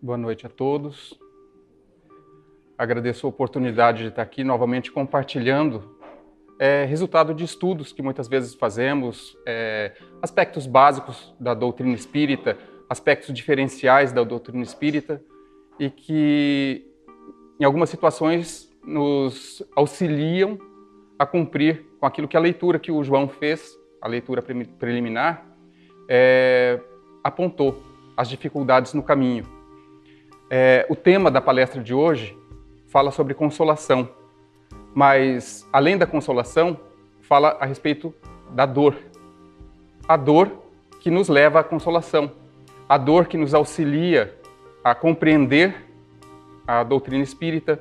Boa noite a todos. Agradeço a oportunidade de estar aqui novamente compartilhando resultado de estudos que muitas vezes fazemos, aspectos básicos da doutrina espírita, aspectos diferenciais da doutrina espírita e que, em algumas situações, nos auxiliam a cumprir com aquilo que a leitura que o João fez, a leitura preliminar, apontou, as dificuldades no caminho. O tema da palestra de hoje fala sobre consolação, mas, além da consolação, fala a respeito da dor. A dor que nos leva à consolação, a dor que nos auxilia a compreender a doutrina espírita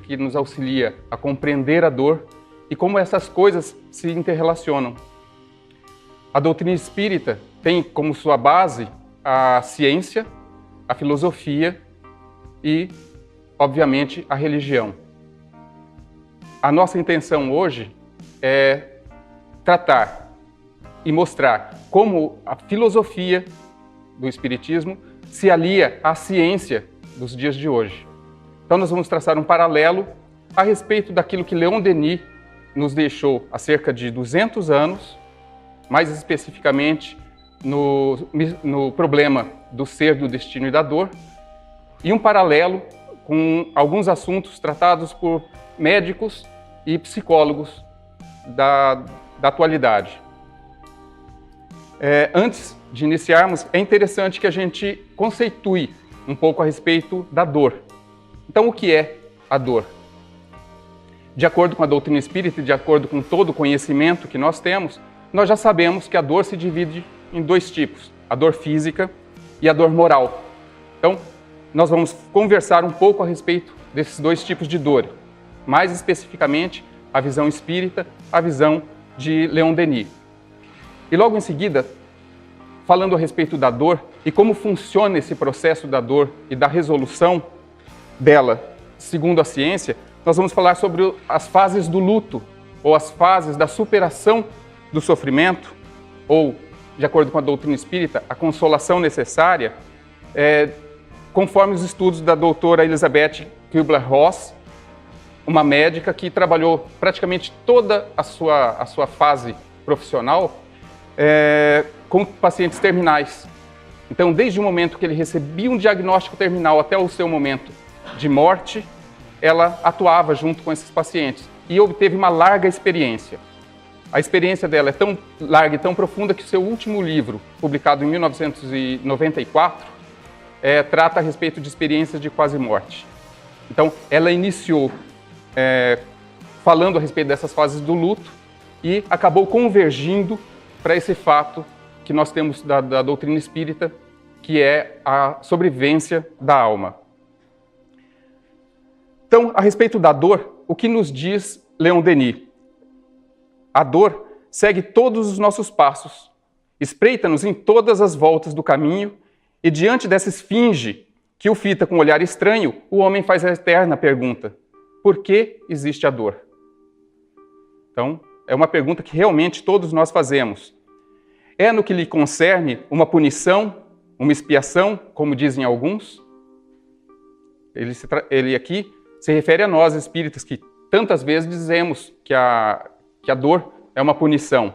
que nos auxilia a compreender a dor e como essas coisas se interrelacionam. A doutrina espírita tem como sua base a ciência, a filosofia e, obviamente, a religião. A nossa intenção hoje é tratar e mostrar como a filosofia do Espiritismo se alia à ciência dos dias de hoje. Então nós vamos traçar um paralelo a respeito daquilo que Leon Denis nos deixou há cerca de 200 anos, mais especificamente no problema do ser, do destino e da dor, e um paralelo com alguns assuntos tratados por médicos e psicólogos da atualidade. Antes de iniciarmos, é interessante que a gente conceitue um pouco a respeito da dor. Então, o que é a dor? De acordo com a doutrina espírita e de acordo com todo o conhecimento que nós temos, nós já sabemos que a dor se divide em dois tipos, a dor física e a dor moral. Então, nós vamos conversar um pouco a respeito desses dois tipos de dor, mais especificamente a visão espírita, a visão de Leon Denis. E logo em seguida, falando a respeito da dor e como funciona esse processo da dor e da resolução dela, segundo a ciência, nós vamos falar sobre as fases do luto, ou as fases da superação do sofrimento, ou, de acordo com a doutrina espírita, a consolação necessária, conforme os estudos da doutora Elizabeth Kübler-Ross, uma médica que trabalhou praticamente toda a sua fase profissional com pacientes terminais. Então, desde o momento que ele recebia um diagnóstico terminal até o seu momento de morte, ela atuava junto com esses pacientes e obteve uma larga experiência. A experiência dela é tão larga e tão profunda que o seu último livro, publicado em 1994, trata a respeito de experiências de quase morte. Então, ela iniciou falando a respeito dessas fases do luto e acabou convergindo para esse fato que nós temos da doutrina espírita, que é a sobrevivência da alma. Então, a respeito da dor, o que nos diz Leon Denis? A dor segue todos os nossos passos, espreita-nos em todas as voltas do caminho e, diante dessa esfinge que o fita com um olhar estranho, o homem faz a eterna pergunta: por que existe a dor? Então, é uma pergunta que realmente todos nós fazemos. É no que lhe concerne uma punição, uma expiação, como dizem alguns? Ele aqui se refere a nós, espíritas, que tantas vezes dizemos que a dor é uma punição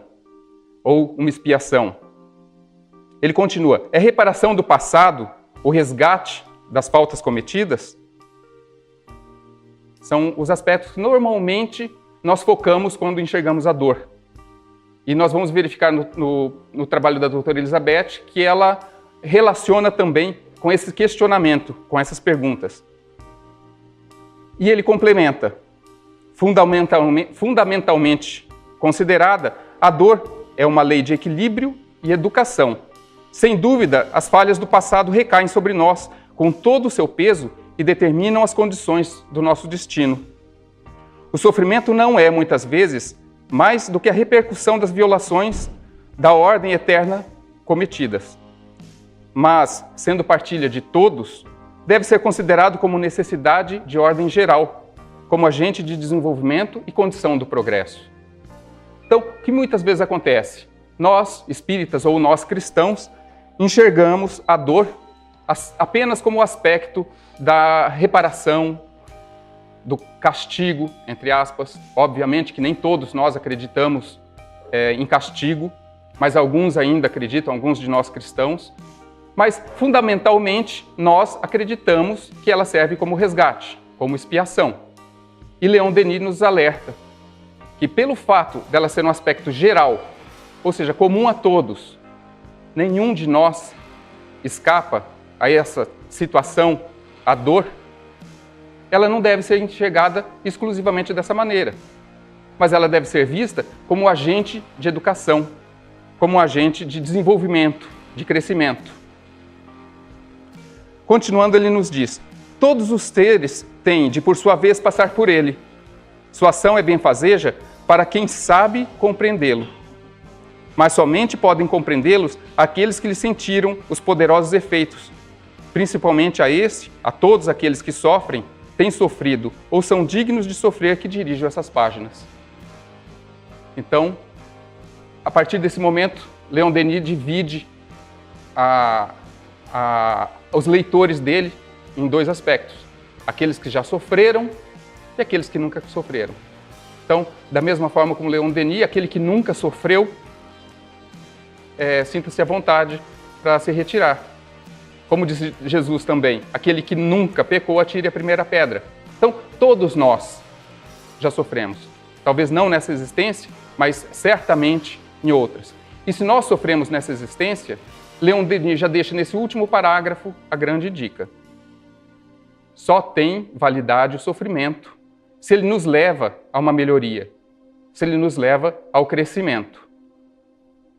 ou uma expiação. Ele continua: é reparação do passado, o resgate das faltas cometidas? São os aspectos que normalmente nós focamos quando enxergamos a dor. E nós vamos verificar no trabalho da doutora Elizabeth que ela relaciona também com esse questionamento, com essas perguntas. E ele complementa: fundamentalmente considerada, a dor é uma lei de equilíbrio e educação. Sem dúvida, as falhas do passado recaem sobre nós com todo o seu peso e determinam as condições do nosso destino. O sofrimento não é, muitas vezes, mais do que a repercussão das violações da ordem eterna cometidas. Mas, sendo partilha de todos, deve ser considerado como necessidade de ordem geral, como agente de desenvolvimento e condição do progresso. Então, o que muitas vezes acontece? Nós, espíritas ou nós cristãos, enxergamos a dor apenas como o aspecto da reparação, do castigo, entre aspas. Obviamente que nem todos nós acreditamos em castigo, mas alguns ainda acreditam, alguns de nós cristãos. Mas, fundamentalmente, nós acreditamos que ela serve como resgate, como expiação. E Leon Denis nos alerta que, pelo fato dela ser um aspecto geral, ou seja, comum a todos, nenhum de nós escapa a essa situação, a dor, ela não deve ser enxergada exclusivamente dessa maneira, mas ela deve ser vista como um agente de educação, como um agente de desenvolvimento, de crescimento. Continuando, ele nos diz: todos os seres têm de, por sua vez, passar por ele. Sua ação é benfazeja para quem sabe compreendê-lo. Mas somente podem compreendê-los aqueles que lhe sentiram os poderosos efeitos. Principalmente a todos aqueles que sofrem, têm sofrido ou são dignos de sofrer que dirigem essas páginas. Então, a partir desse momento, Leon Denis divide os leitores dele em dois aspectos: aqueles que já sofreram e aqueles que nunca sofreram. Então, da mesma forma como Leon Denis, aquele que nunca sofreu, sinta-se à vontade para se retirar. Como disse Jesus também, aquele que nunca pecou, atire a primeira pedra. Então, todos nós já sofremos. Talvez não nessa existência, mas certamente em outras. E se nós sofremos nessa existência, Leon Denis já deixa nesse último parágrafo a grande dica. Só tem validade o sofrimento se ele nos leva a uma melhoria, se ele nos leva ao crescimento.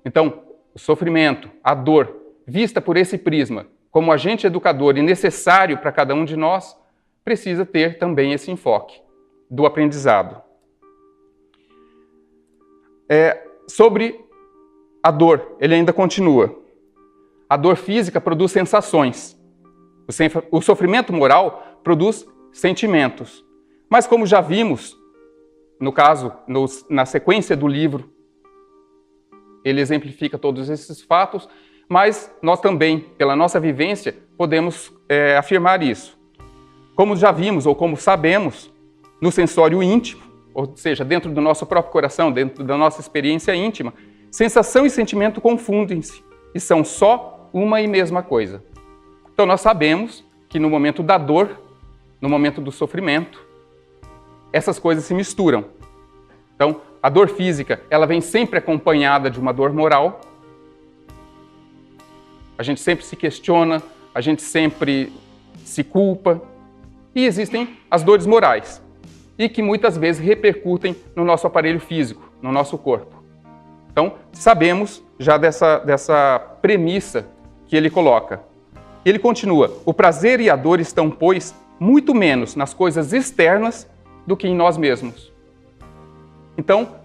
Então, o sofrimento, a dor, vista por esse prisma como agente educador e necessário para cada um de nós, precisa ter também esse enfoque do aprendizado. Sobre a dor, ele ainda continua. A dor física produz sensações. O sofrimento moral produz sentimentos. Mas como já vimos, no caso, na sequência do livro, ele exemplifica todos esses fatos, mas nós também, pela nossa vivência, podemos afirmar isso. Como já vimos, ou como sabemos, no sensório íntimo, ou seja, dentro do nosso próprio coração, dentro da nossa experiência íntima, sensação e sentimento confundem-se e são só uma e mesma coisa. Então nós sabemos que no momento da dor, no momento do sofrimento, essas coisas se misturam. Então, a dor física, ela vem sempre acompanhada de uma dor moral. A gente sempre se questiona, a gente sempre se culpa. E existem as dores morais, e que muitas vezes repercutem no nosso aparelho físico, no nosso corpo. Então, sabemos já dessa premissa que ele coloca. Ele continua: o prazer e a dor estão, pois, muito menos nas coisas externas do que em nós mesmos. Então,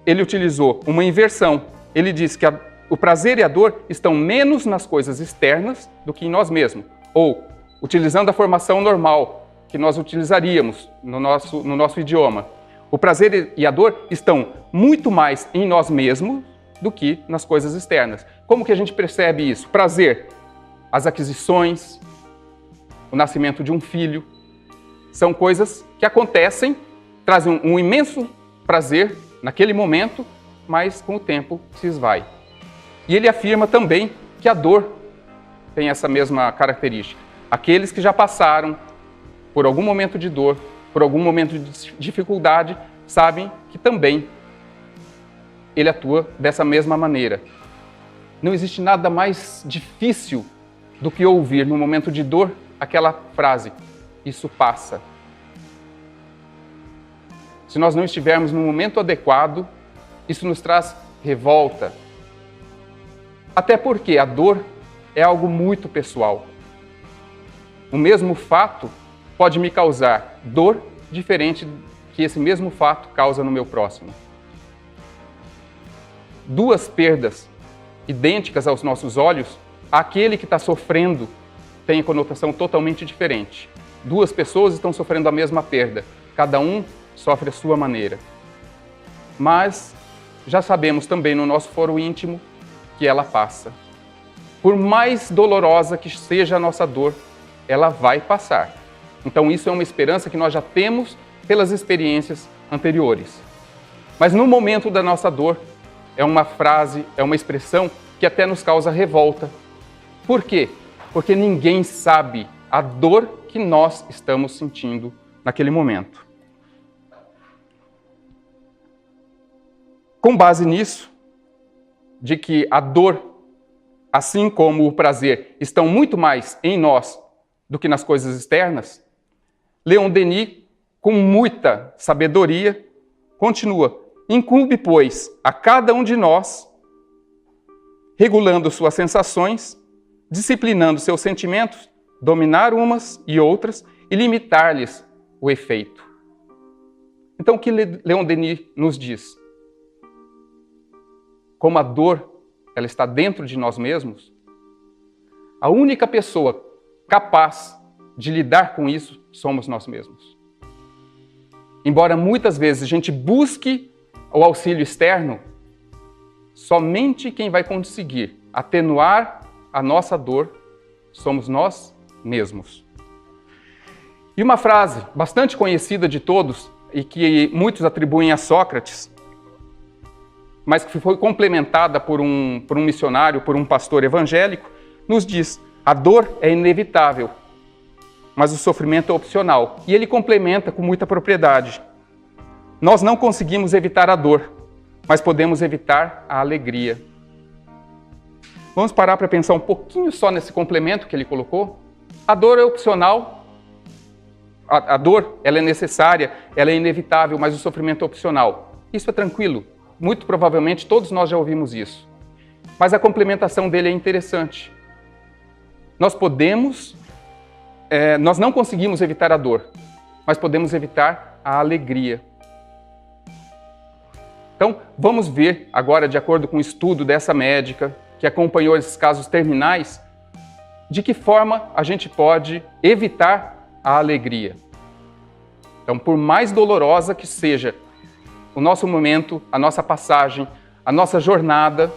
ele utilizou uma inversão. Ele diz que o prazer e a dor estão menos nas coisas externas do que em nós mesmos. Ou, utilizando a formação normal que nós utilizaríamos no nosso idioma, o prazer e a dor estão muito mais em nós mesmos do que nas coisas externas. Como que a gente percebe isso? Prazer, as aquisições, o nascimento de um filho, são coisas que acontecem, trazem um imenso prazer naquele momento, mas com o tempo se esvai. E ele afirma também que a dor tem essa mesma característica. Aqueles que já passaram por algum momento de dor, por algum momento de dificuldade, sabem que também ele atua dessa mesma maneira. Não existe nada mais difícil do que ouvir no momento de dor aquela frase: isso passa. Se nós não estivermos no momento adequado, isso nos traz revolta. Até porque a dor é algo muito pessoal. O mesmo fato pode me causar dor diferente que esse mesmo fato causa no meu próximo. Duas perdas idênticas aos nossos olhos, aquele que está sofrendo tem conotação totalmente diferente. Duas pessoas estão sofrendo a mesma perda, cada um sofre a sua maneira. Mas já sabemos também no nosso foro íntimo que ela passa. por mais dolorosa que seja a nossa dor, ela vai passar. Então isso é uma esperança que nós já temos pelas experiências anteriores. Mas no momento da nossa dor, é uma frase, é uma expressão que até nos causa revolta. Por quê? Porque ninguém sabe a dor que nós estamos sentindo naquele momento. Com base nisso, de que a dor, assim como o prazer, estão muito mais em nós do que nas coisas externas, Leon Denis, com muita sabedoria, continua: incumbe, pois, a cada um de nós, regulando suas sensações, disciplinando seus sentimentos, dominar umas e outras e limitar-lhes o efeito. Então, o que Leon Denis nos diz? Como a dor, ela está dentro de nós mesmos, a única pessoa capaz de lidar com isso somos nós mesmos. Embora muitas vezes a gente busque o auxílio externo, somente quem vai conseguir atenuar a nossa dor somos nós mesmos. E uma frase bastante conhecida de todos e que muitos atribuem a Sócrates, mas que foi complementada por um missionário, por um pastor evangélico, nos diz: a dor é inevitável, mas o sofrimento é opcional. E ele complementa com muita propriedade: nós não conseguimos evitar a dor, mas podemos evitar a alegria. Vamos parar para pensar um pouquinho só nesse complemento que ele colocou? A dor é opcional, a dor ela é necessária, ela é inevitável, mas o sofrimento é opcional. Isso é tranquilo. Muito provavelmente todos nós já ouvimos isso. Mas a complementação dele é interessante. Nós não conseguimos evitar a dor, mas podemos evitar a alegria. Então, vamos ver agora, de acordo com o estudo dessa médica que acompanhou esses casos terminais, de que forma a gente pode evitar a alegria. Então, por mais dolorosa que seja o nosso momento, a nossa passagem, a nossa jornada,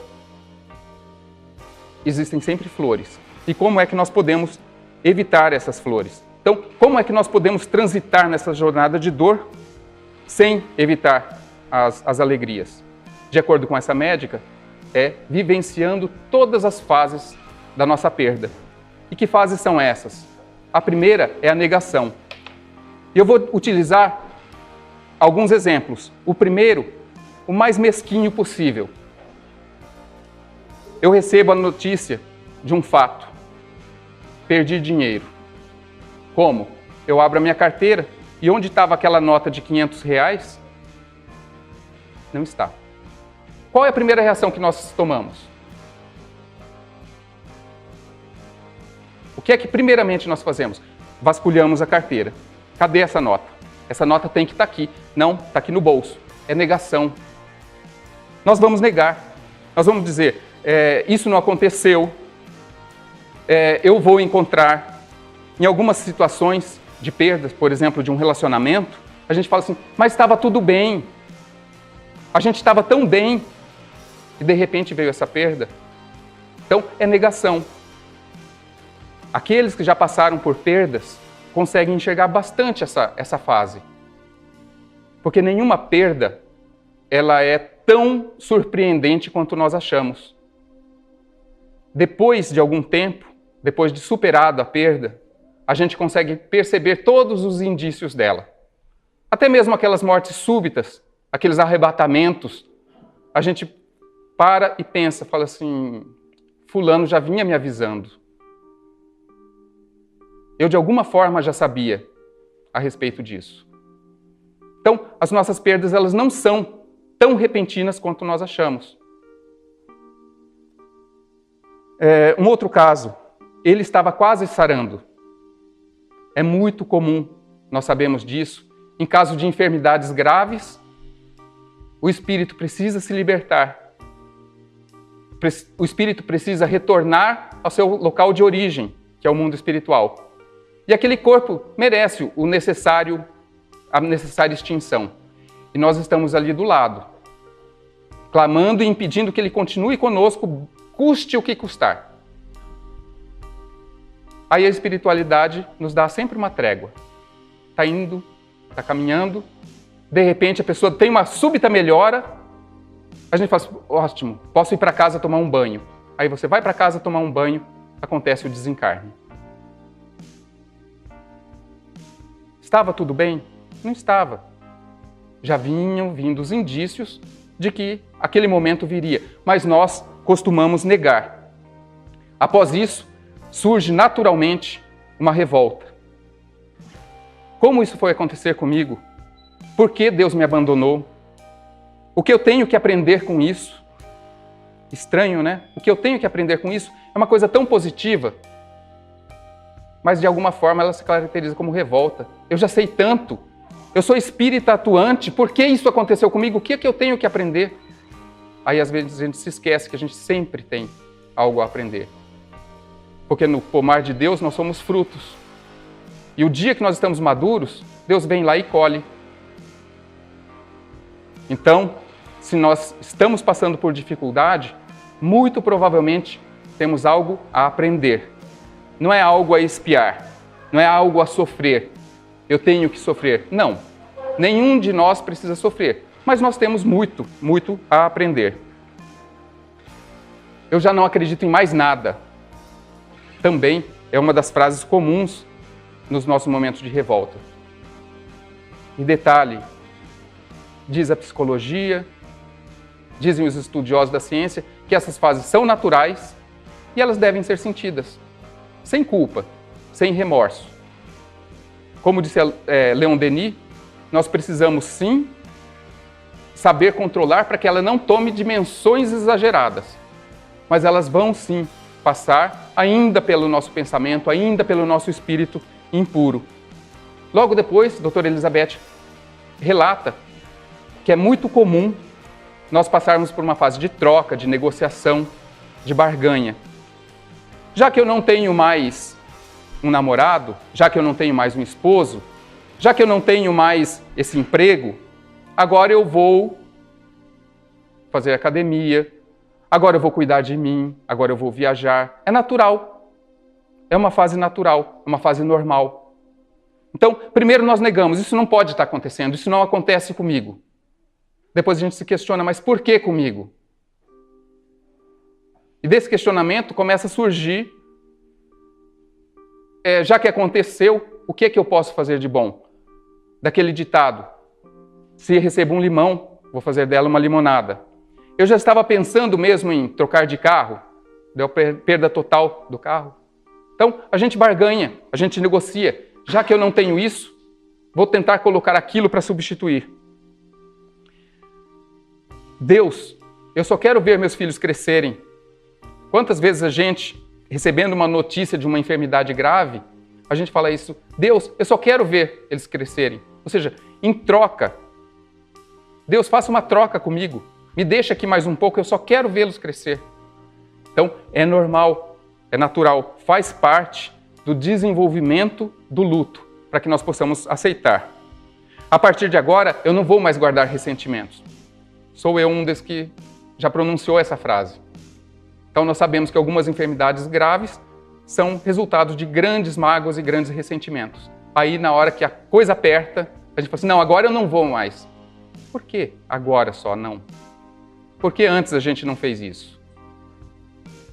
existem sempre flores. E como é que nós podemos evitar essas flores? Então, como é que nós podemos transitar nessa jornada de dor sem evitar as alegrias? De acordo com essa médica, é vivenciando todas as fases da nossa perda. E que fases são essas? A primeira é a negação. E eu vou utilizar alguns exemplos. O primeiro, o mais mesquinho possível. Eu recebo a notícia de um fato. Perdi dinheiro. Como? Eu abro a minha carteira e onde estava aquela nota de R$500? Não está. Qual é a primeira reação que nós tomamos? O que é que primeiramente nós fazemos? Vasculhamos a carteira. Cadê essa nota? Essa nota tem que estar aqui. Não, está aqui no bolso. É negação. Nós vamos negar. Nós vamos dizer, isso não aconteceu, eu vou encontrar. Em algumas situações de perdas, por exemplo, de um relacionamento, a gente fala assim, mas estava tudo bem. A gente estava tão bem e de repente veio essa perda. Então, é negação. Aqueles que já passaram por perdas conseguem enxergar bastante essa fase. Porque nenhuma perda ela é tão surpreendente quanto nós achamos. Depois de algum tempo, depois de superado a perda, a gente consegue perceber todos os indícios dela. Até mesmo aquelas mortes súbitas, aqueles arrebatamentos, a gente para e pensa, fala assim, fulano já vinha me avisando. Eu de alguma forma já sabia a respeito disso. Então, as nossas perdas elas não são tão repentinas quanto nós achamos. Um outro caso, ele estava quase sarando. É muito comum, nós sabemos disso, em caso de enfermidades graves, o espírito precisa se libertar. O espírito precisa retornar ao seu local de origem, que é o mundo espiritual. E aquele corpo merece a necessária extinção. E nós estamos ali do lado, clamando e impedindo que ele continue conosco, custe o que custar. Aí a espiritualidade nos dá sempre uma trégua. Está indo, está caminhando, de repente a pessoa tem uma súbita melhora, a gente fala, ótimo, posso ir para casa tomar um banho. Aí você vai para casa tomar um banho, acontece o desencarne. Estava tudo bem? Não estava. Já vinham vindo os indícios de que aquele momento viria, mas nós costumamos negar. Após isso, surge naturalmente uma revolta. Como isso foi acontecer comigo? Por que Deus me abandonou? O que eu tenho que aprender com isso? Estranho, né? O que eu tenho que aprender com isso é uma coisa tão positiva, mas de alguma forma ela se caracteriza como revolta. Eu já sei tanto, eu sou espírita atuante, por que isso aconteceu comigo? O que é que eu tenho que aprender? Aí às vezes a gente se esquece que a gente sempre tem algo a aprender. Porque no pomar de Deus nós somos frutos. E o dia que nós estamos maduros, Deus vem lá e colhe. Então, se nós estamos passando por dificuldade, muito provavelmente temos algo a aprender. Não é algo a expiar, não é algo a sofrer. Eu tenho que sofrer. Não, nenhum de nós precisa sofrer, mas nós temos muito, muito a aprender. Eu já não acredito em mais nada. Também é uma das frases comuns nos nossos momentos de revolta. E detalhe, diz a psicologia, dizem os estudiosos da ciência, que essas fases são naturais e elas devem ser sentidas, sem culpa, sem remorso. Como disse Leon Denis, nós precisamos sim saber controlar para que ela não tome dimensões exageradas, mas elas vão sim passar ainda pelo nosso pensamento, ainda pelo nosso espírito impuro. Logo depois, a doutora Elizabeth relata que é muito comum nós passarmos por uma fase de troca, de negociação, de barganha. Já que eu não tenho mais um namorado, já que eu não tenho mais um esposo, já que eu não tenho mais esse emprego, agora eu vou fazer academia, agora eu vou cuidar de mim, agora eu vou viajar. É natural. É uma fase natural, é uma fase normal. Então, primeiro nós negamos, isso não pode estar acontecendo, isso não acontece comigo. Depois a gente se questiona, mas por que comigo? E desse questionamento começa a surgir, já que aconteceu, o que é que eu posso fazer de bom? Daquele ditado, se recebo um limão, vou fazer dela uma limonada. Eu já estava pensando mesmo em trocar de carro, deu perda total do carro. Então, a gente barganha, a gente negocia. Já que eu não tenho isso, vou tentar colocar aquilo para substituir. Deus, eu só quero ver meus filhos crescerem. Quantas vezes a gente, recebendo uma notícia de uma enfermidade grave, a gente fala isso, Deus, eu só quero ver eles crescerem. Ou seja, em troca. Deus, faça uma troca comigo. Me deixa aqui mais um pouco, eu só quero vê-los crescer. Então, é normal, é natural, faz parte do desenvolvimento do luto, para que nós possamos aceitar. A partir de agora, eu não vou mais guardar ressentimentos. Sou eu um desses que já pronunciou essa frase. Então, nós sabemos que algumas enfermidades graves são resultados de grandes mágoas e grandes ressentimentos. Aí, na hora que a coisa aperta, a gente fala assim, não, agora eu não vou mais. Por que agora só não? Por que antes a gente não fez isso?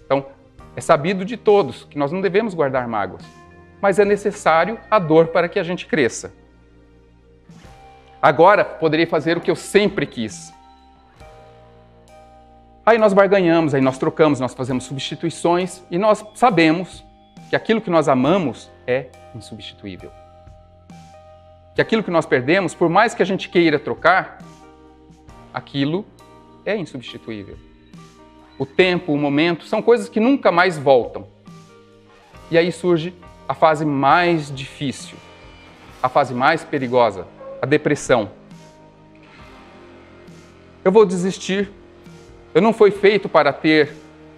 Então, é sabido de todos que nós não devemos guardar mágoas, mas é necessário a dor para que a gente cresça. Agora, poderei fazer o que eu sempre quis. Aí nós barganhamos, aí nós trocamos, nós fazemos substituições e nós sabemos que aquilo que nós amamos é insubstituível. Que aquilo que nós perdemos, por mais que a gente queira trocar, aquilo é insubstituível. O tempo, o momento, são coisas que nunca mais voltam. E aí surge a fase mais difícil, a fase mais perigosa, a depressão. Eu vou desistir. Eu não fui feito para ter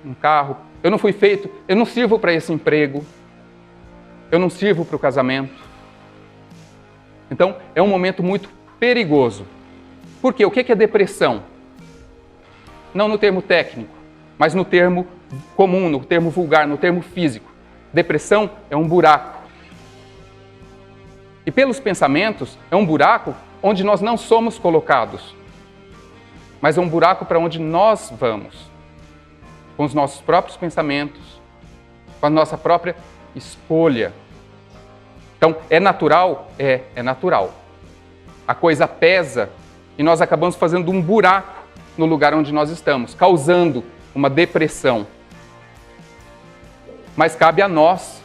um carro. Eu não sirvo para esse emprego. Eu não sirvo para o casamento. Então, é um momento muito perigoso. Por quê? O que é depressão? Não no termo técnico, mas no termo comum, no termo vulgar, no termo físico. Depressão é um buraco. E pelos pensamentos, é um buraco onde nós não somos colocados, mas é um buraco para onde nós vamos, com os nossos próprios pensamentos, com a nossa própria escolha. Então, é natural? É natural. A coisa pesa e nós acabamos fazendo um buraco no lugar onde nós estamos, causando uma depressão. Mas cabe a nós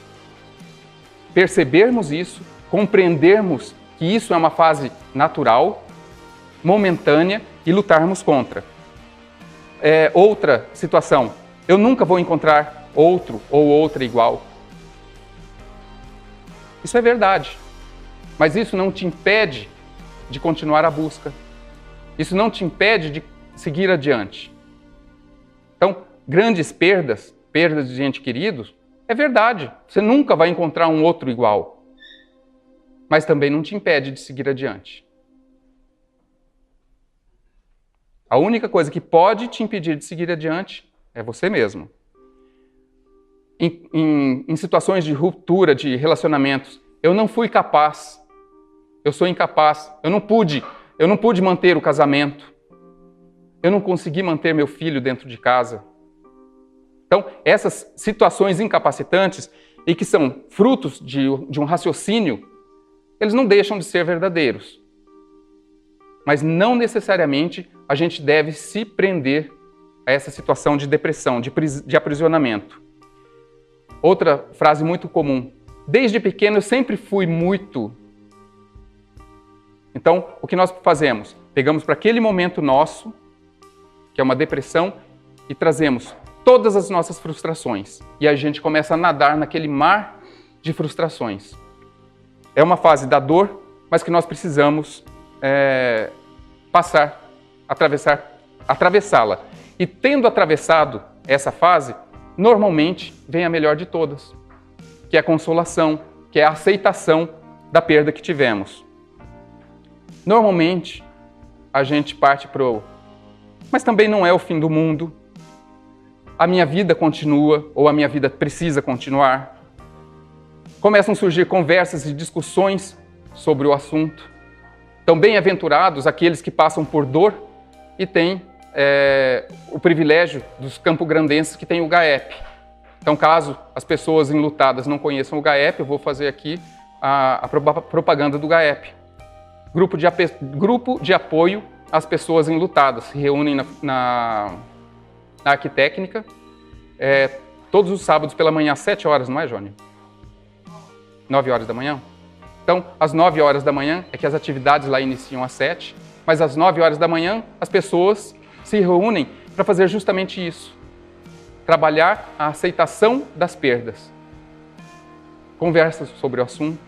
percebermos isso, compreendermos que isso é uma fase natural, momentânea e lutarmos contra. Outra situação, eu nunca vou encontrar outro ou outra igual. Isso é verdade, mas isso não te impede de continuar a busca. Isso não te impede de seguir adiante. Então, grandes perdas de gente querida, é verdade, você nunca vai encontrar um outro igual. Mas também não te impede de seguir adiante. A única coisa que pode te impedir de seguir adiante é você mesmo. Em situações de ruptura de relacionamentos, eu não fui capaz, eu sou incapaz, eu não pude manter o casamento, eu não consegui manter meu filho dentro de casa. Então, essas situações incapacitantes e que são frutos de um raciocínio, eles não deixam de ser verdadeiros. Mas não necessariamente a gente deve se prender a essa situação de depressão, de aprisionamento. Outra frase muito comum. Desde pequeno eu sempre fui muito. Então, o que nós fazemos? Pegamos para aquele momento nosso, que é uma depressão, e trazemos todas as nossas frustrações. E a gente começa a nadar naquele mar de frustrações. É uma fase da dor, mas que nós precisamos atravessá-la. E tendo atravessado essa fase, normalmente vem a melhor de todas, que é a consolação, que é a aceitação da perda que tivemos. Normalmente, a gente parte mas também não é o fim do mundo. A minha vida continua, ou a minha vida precisa continuar. Começam a surgir conversas e discussões sobre o assunto. Então, bem-aventurados aqueles que passam por dor e têm o privilégio dos campograndenses que têm o GAEP. Então, caso as pessoas enlutadas não conheçam o GAEP, eu vou fazer aqui a propaganda do GAEP. Grupo de apoio às pessoas enlutadas. Se reúnem na Arquitécnica todos os sábados pela manhã, às 7 horas, não é, Jônio? 9 horas da manhã? Então, às 9 horas da manhã, é que as atividades lá iniciam às 7, mas às 9 horas da manhã, as pessoas se reúnem para fazer justamente isso. Trabalhar a aceitação das perdas. Conversam sobre o assunto,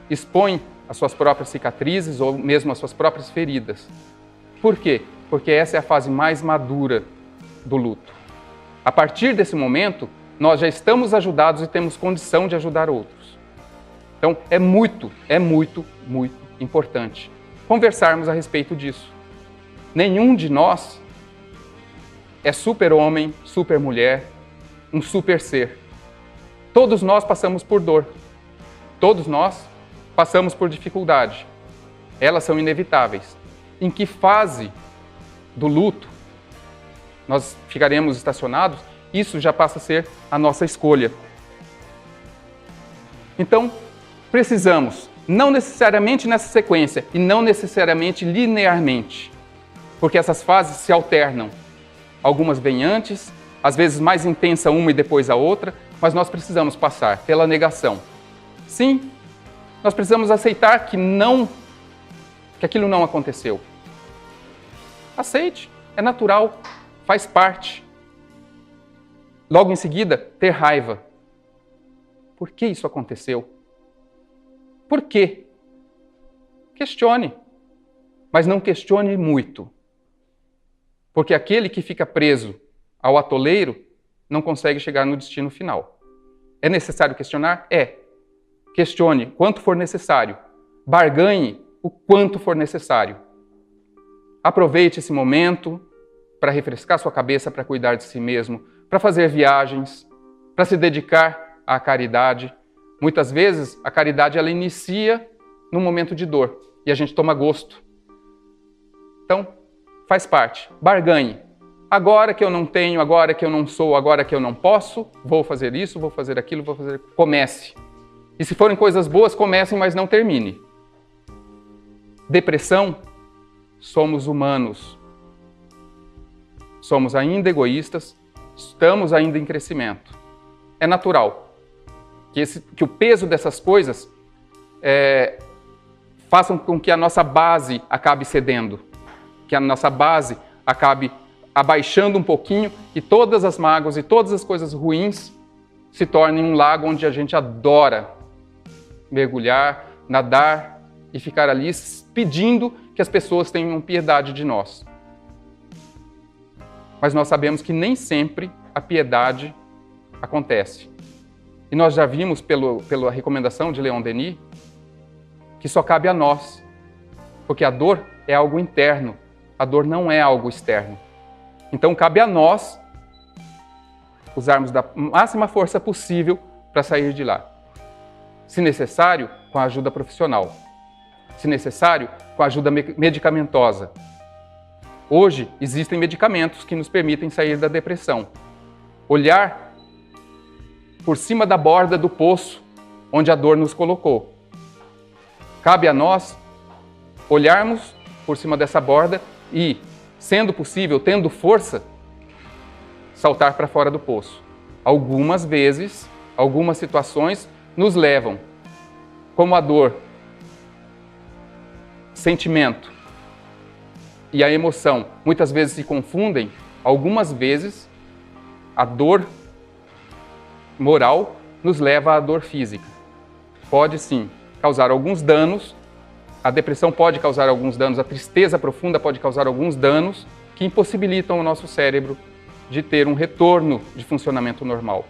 expõem as suas próprias cicatrizes ou mesmo as suas próprias feridas. Por quê? Porque essa é a fase mais madura do luto. A partir desse momento, nós já estamos ajudados e temos condição de ajudar outros. Então, é muito importante conversarmos a respeito disso. Nenhum de nós é super-homem, super-mulher, um super-ser. Todos nós passamos por dor. Todos nós passamos por dificuldade. Elas são inevitáveis. Em que fase do luto nós ficaremos estacionados? Isso já passa a ser a nossa escolha. Então, precisamos, não necessariamente nessa sequência e não necessariamente linearmente, porque essas fases se alternam. Algumas vêm antes, às vezes mais intensa uma e depois a outra, mas nós precisamos passar pela negação. Sim, nós precisamos aceitar que aquilo não aconteceu. Aceite, é natural, faz parte. Logo em seguida, ter raiva. Por que isso aconteceu? Por quê? Questione, mas não questione muito. Porque aquele que fica preso ao atoleiro não consegue chegar no destino final. É necessário questionar? É. Questione quanto for necessário. Barganhe o quanto for necessário. Aproveite esse momento para refrescar sua cabeça, para cuidar de si mesmo, para fazer viagens, para se dedicar à caridade. Muitas vezes, a caridade ela inicia num momento de dor e a gente toma gosto. Então, faz parte. Barganhe. Agora que eu não tenho, agora que eu não sou, agora que eu não posso, vou fazer isso, vou fazer aquilo, vou fazer... Comece. E se forem coisas boas, comecem, mas não termine. Depressão, somos humanos. Somos ainda egoístas, estamos ainda em crescimento. É natural que o peso dessas coisas façam com que a nossa base acabe cedendo, que a nossa base acabe abaixando um pouquinho e todas as mágoas e todas as coisas ruins se tornem um lago onde a gente adora mergulhar, nadar e ficar ali pedindo que as pessoas tenham piedade de nós. Mas nós sabemos que nem sempre a piedade acontece. E nós já vimos pela recomendação de Leon Denis que só cabe a nós, porque a dor é algo interno, a dor não é algo externo. Então cabe a nós usarmos da máxima força possível para sair de lá. Se necessário, com a ajuda profissional. Se necessário, com a ajuda medicamentosa. Hoje, existem medicamentos que nos permitem sair da depressão. Olhar por cima da borda do poço onde a dor nos colocou. Cabe a nós olharmos por cima dessa borda e, sendo possível, tendo força, saltar para fora do poço. Algumas vezes, algumas situações nos levam, como a dor, sentimento e a emoção, muitas vezes se confundem, algumas vezes a dor moral nos leva à dor física. Pode sim causar alguns danos, a depressão pode causar alguns danos, a tristeza profunda pode causar alguns danos que impossibilitam o nosso cérebro de ter um retorno de funcionamento normal.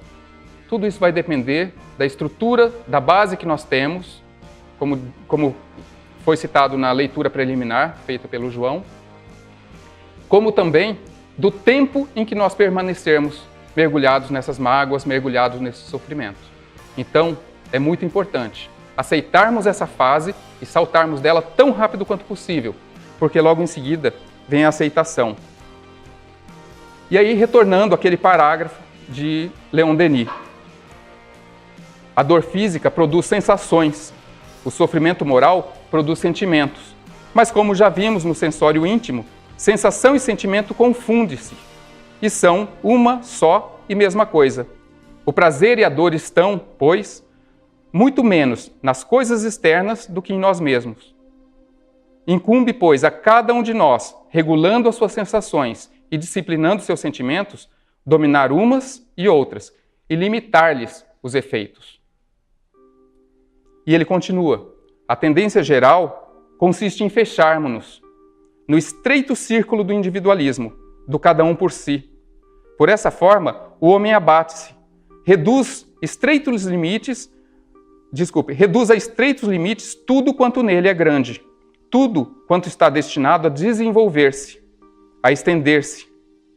Tudo isso vai depender da estrutura, da base que nós temos, como foi citado na leitura preliminar feita pelo João, como também do tempo em que nós permanecermos mergulhados nessas mágoas, mergulhados nesse sofrimento. Então, é muito importante aceitarmos essa fase e saltarmos dela tão rápido quanto possível, porque logo em seguida vem a aceitação. E aí, retornando àquele parágrafo de Leon Denis. A dor física produz sensações, o sofrimento moral produz sentimentos. Mas como já vimos no sensório íntimo, sensação e sentimento confundem-se e são uma só e mesma coisa. O prazer e a dor estão, pois, muito menos nas coisas externas do que em nós mesmos. Incumbe, pois, a cada um de nós, regulando as suas sensações e disciplinando seus sentimentos, dominar umas e outras e limitar-lhes os efeitos. E ele continua, a tendência geral consiste em fecharmos-nos no estreito círculo do individualismo, do cada um por si. Por essa forma, o homem abate-se, reduz a estreitos limites tudo quanto nele é grande, tudo quanto está destinado a desenvolver-se, a estender-se,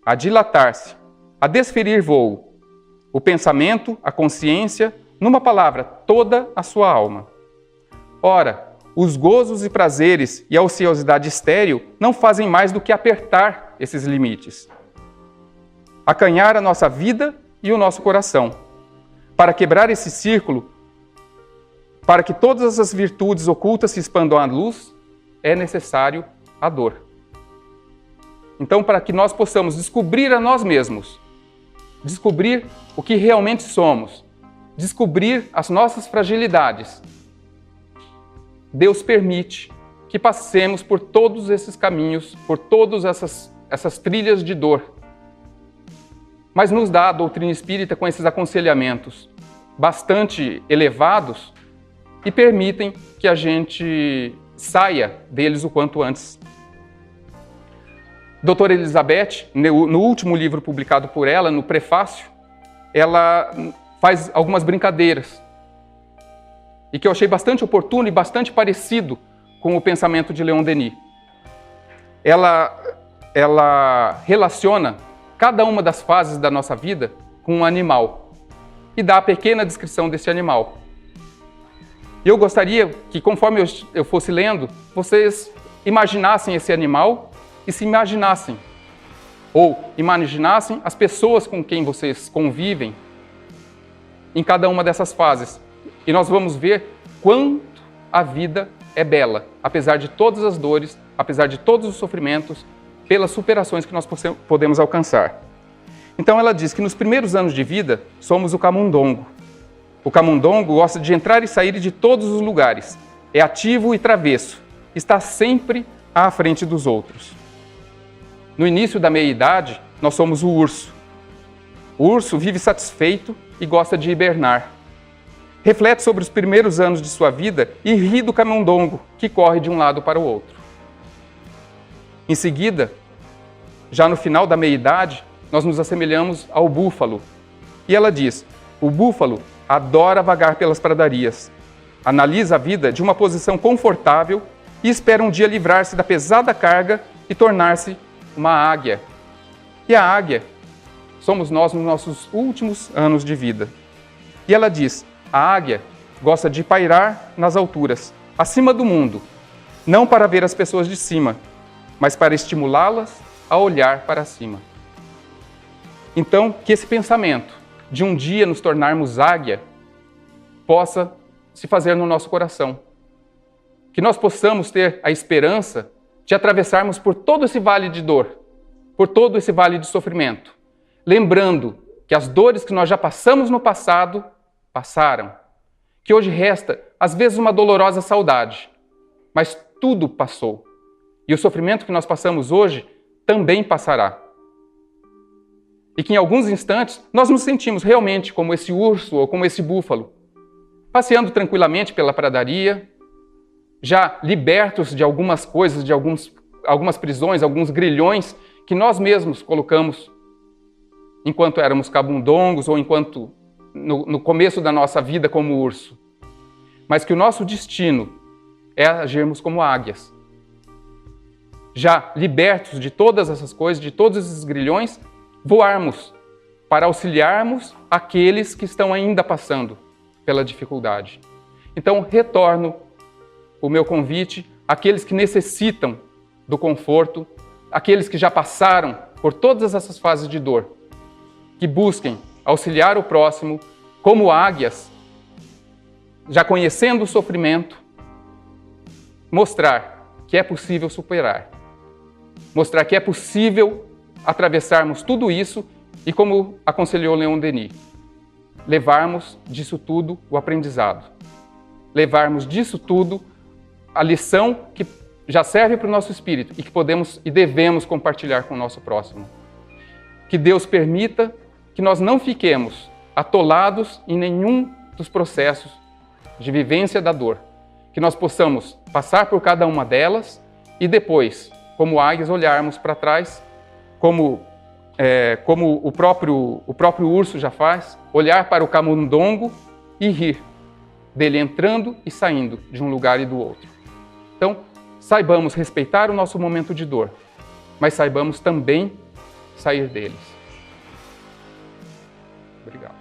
a dilatar-se, a desferir voo, o pensamento, a consciência, numa palavra, toda a sua alma. Ora, os gozos e prazeres e a ociosidade estéril não fazem mais do que apertar esses limites, acanhar a nossa vida e o nosso coração. Para quebrar esse círculo, para que todas as virtudes ocultas se expandam à luz, é necessário a dor. Então, para que nós possamos descobrir a nós mesmos, descobrir o que realmente somos, descobrir as nossas fragilidades, Deus permite que passemos por todos esses caminhos, por todas essas trilhas de dor. Mas nos dá a doutrina espírita com esses aconselhamentos bastante elevados e permitem que a gente saia deles o quanto antes. Doutora Elizabeth, no último livro publicado por ela, no prefácio, ela faz algumas brincadeiras e que eu achei bastante oportuno e bastante parecido com o pensamento de Leon Denis. Ela relaciona cada uma das fases da nossa vida com um animal. e dá a pequena descrição desse animal. E eu gostaria que, conforme eu fosse lendo, vocês imaginassem esse animal e se imaginassem. Ou imaginassem as pessoas com quem vocês convivem em cada uma dessas fases. E nós vamos ver quanto a vida é bela, apesar de todas as dores, apesar de todos os sofrimentos, pelas superações que nós podemos alcançar. Então ela diz que nos primeiros anos de vida somos o camundongo. O camundongo gosta de entrar e sair de todos os lugares. É ativo e travesso. Está sempre à frente dos outros. No início da meia-idade, nós somos o urso. O urso vive satisfeito e gosta de hibernar. Reflete sobre os primeiros anos de sua vida e ri do camundongo, que corre de um lado para o outro. Em seguida, já no final da meia-idade, nós nos assemelhamos ao búfalo. E ela diz, o búfalo adora vagar pelas pradarias, analisa a vida de uma posição confortável e espera um dia livrar-se da pesada carga e tornar-se uma águia. E a águia somos nós nos nossos últimos anos de vida. E ela diz, a águia gosta de pairar nas alturas, acima do mundo, não para ver as pessoas de cima, mas para estimulá-las a olhar para cima. Então, que esse pensamento de um dia nos tornarmos águia possa se fazer no nosso coração. Que nós possamos ter a esperança de atravessarmos por todo esse vale de dor, por todo esse vale de sofrimento, lembrando que as dores que nós já passamos no passado, passaram. Que hoje resta, às vezes, uma dolorosa saudade, mas tudo passou. E o sofrimento que nós passamos hoje também passará. E que em alguns instantes nós nos sentimos realmente como esse urso ou como esse búfalo, passeando tranquilamente pela pradaria, já libertos de algumas coisas, de algumas prisões, alguns grilhões que nós mesmos colocamos enquanto éramos camundongos ou enquanto no começo da nossa vida como urso. Mas que o nosso destino é agirmos como águias. Já libertos de todas essas coisas, de todos esses grilhões, voarmos para auxiliarmos aqueles que estão ainda passando pela dificuldade. Então, retorno o meu convite àqueles que necessitam do conforto, aqueles que já passaram por todas essas fases de dor, que busquem auxiliar o próximo como águias, já conhecendo o sofrimento, mostrar que é possível superar, mostrar que é possível atravessarmos tudo isso e, como aconselhou Leon Denis, levarmos disso tudo o aprendizado, levarmos disso tudo a lição que já serve para o nosso espírito e que podemos e devemos compartilhar com o nosso próximo. Que Deus permita que nós não fiquemos atolados em nenhum dos processos de vivência da dor, que nós possamos passar por cada uma delas e depois, como águias, olharmos para trás, como o próprio urso já faz, olhar para o camundongo e rir dele entrando e saindo de um lugar e do outro. Então, saibamos respeitar o nosso momento de dor, mas saibamos também sair deles. Obrigado.